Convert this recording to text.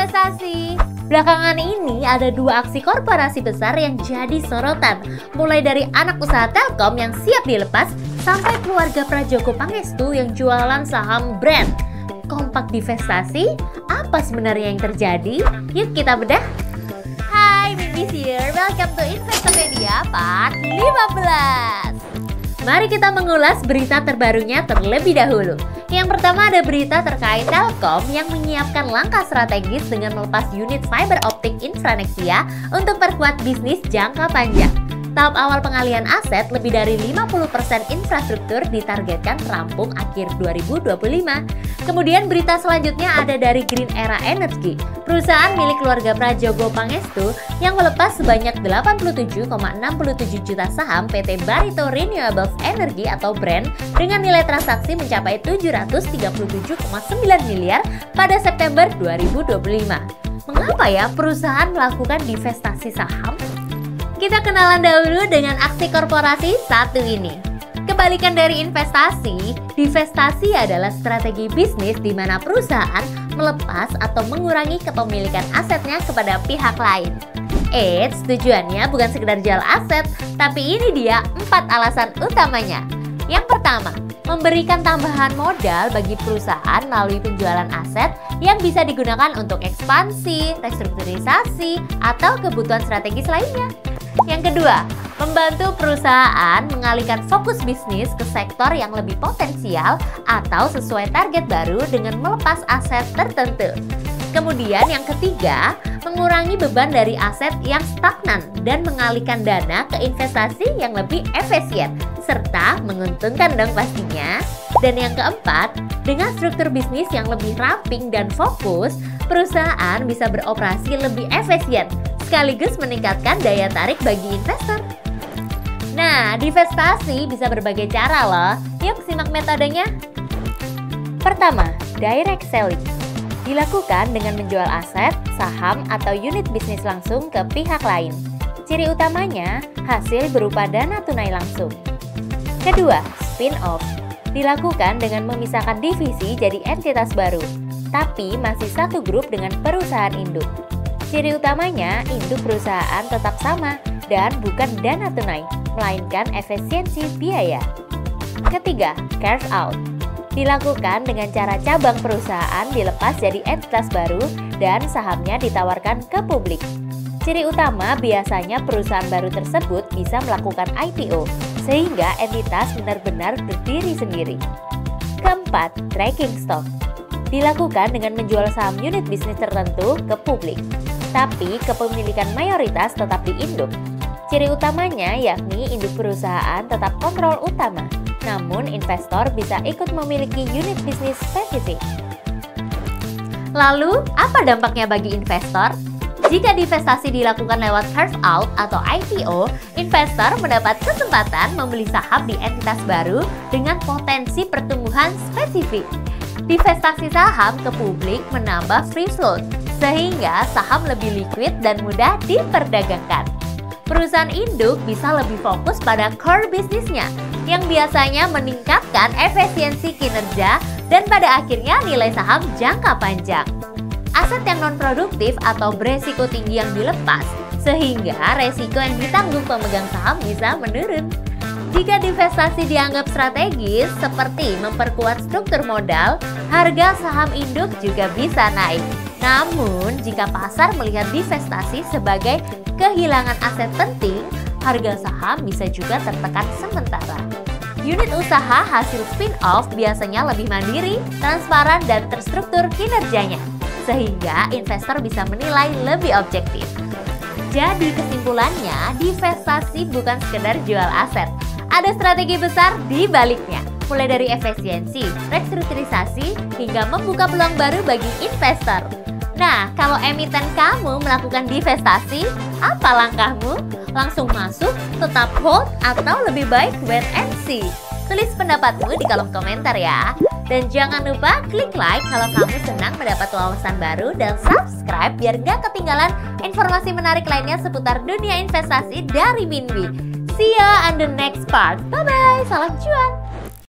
investasi. Belakangan ini ada dua aksi korporasi besar yang jadi sorotan, mulai dari anak usaha Telkom yang siap dilepas, sampai keluarga Prajogo Pangestu yang jualan saham brand. Kompak divestasi, apa sebenarnya yang terjadi? Yuk kita bedah. Hai, Mimis here, welcome to Investopedia part 15. Mari kita mengulas berita terbarunya terlebih dahulu. Yang pertama ada berita terkait Telkom yang menyiapkan langkah strategis dengan melepas unit fiber optik Infranexia untuk perkuat bisnis jangka panjang. Tahap awal pengalihan aset lebih dari 50% infrastruktur ditargetkan rampung akhir 2025. Kemudian berita selanjutnya ada dari Green Era Energy, perusahaan milik keluarga Prajogo Pangestu yang melepas sebanyak 87,67 juta saham PT Barito Renewables Energy atau BREN dengan nilai transaksi mencapai 737,9 miliar pada September 2025. Mengapa ya perusahaan melakukan divestasi saham? Kita kenalan dahulu dengan aksi korporasi satu ini. Kebalikan dari investasi, divestasi adalah strategi bisnis di mana perusahaan melepas atau mengurangi kepemilikan asetnya kepada pihak lain. Eits, tujuannya bukan sekedar jual aset, tapi ini dia 4 alasan utamanya. Yang pertama, memberikan tambahan modal bagi perusahaan melalui penjualan aset yang bisa digunakan untuk ekspansi, restrukturisasi, atau kebutuhan strategis lainnya. Yang kedua, membantu perusahaan mengalihkan fokus bisnis ke sektor yang lebih potensial atau sesuai target baru dengan melepas aset tertentu. Kemudian yang ketiga, mengurangi beban dari aset yang stagnan dan mengalihkan dana ke investasi yang lebih efisien serta menguntungkan dong pastinya. Dan yang keempat, dengan struktur bisnis yang lebih ramping dan fokus, perusahaan bisa beroperasi lebih efisien sekaligus meningkatkan daya tarik bagi investor. Nah, divestasi bisa berbagai cara loh. Yuk simak metodenya. Pertama, direct selling. Dilakukan dengan menjual aset, saham, atau unit bisnis langsung ke pihak lain. Ciri utamanya, hasil berupa dana tunai langsung. Kedua, spin-off. Dilakukan dengan memisahkan divisi jadi entitas baru, tapi masih satu grup dengan perusahaan induk. Ciri utamanya, induk perusahaan tetap sama dan bukan dana tunai, melainkan efisiensi biaya. Ketiga, carve out. Dilakukan dengan cara cabang perusahaan dilepas jadi entitas baru dan sahamnya ditawarkan ke publik. Ciri utama biasanya perusahaan baru tersebut bisa melakukan IPO, sehingga entitas benar-benar berdiri sendiri. Keempat, tracking stock. Dilakukan dengan menjual saham unit bisnis tertentu ke publik, tapi kepemilikan mayoritas tetap di induk. Ciri utamanya yakni induk perusahaan tetap kontrol utama, namun investor bisa ikut memiliki unit bisnis spesifik. Lalu, apa dampaknya bagi investor? Jika divestasi dilakukan lewat carve out atau IPO, investor mendapat kesempatan membeli saham di entitas baru dengan potensi pertumbuhan spesifik. Divestasi saham ke publik menambah free float, sehingga saham lebih liquid dan mudah diperdagangkan. Perusahaan induk bisa lebih fokus pada core bisnisnya, yang biasanya meningkatkan efisiensi kinerja dan pada akhirnya nilai saham jangka panjang. Aset yang non-produktif atau beresiko tinggi yang dilepas, sehingga resiko yang ditanggung pemegang saham bisa menurun. Jika divestasi dianggap strategis, seperti memperkuat struktur modal, harga saham induk juga bisa naik. Namun, jika pasar melihat divestasi sebagai kehilangan aset penting, harga saham bisa juga tertekan sementara. Unit usaha hasil spin-off biasanya lebih mandiri, transparan, dan terstruktur kinerjanya, sehingga investor bisa menilai lebih objektif. Jadi kesimpulannya, divestasi bukan sekedar jual aset. Ada strategi besar di baliknya, mulai dari efisiensi, restrukturisasi, hingga membuka peluang baru bagi investor. Nah, kalau emiten kamu melakukan divestasi, apa langkahmu? Langsung masuk, tetap hold, atau lebih baik wait and see? Tulis pendapatmu di kolom komentar ya. Dan jangan lupa klik like kalau kamu senang mendapat wawasan baru dan subscribe biar gak ketinggalan informasi menarik lainnya seputar dunia investasi dari Minwi. See ya on the next part. Bye-bye, salam cuan!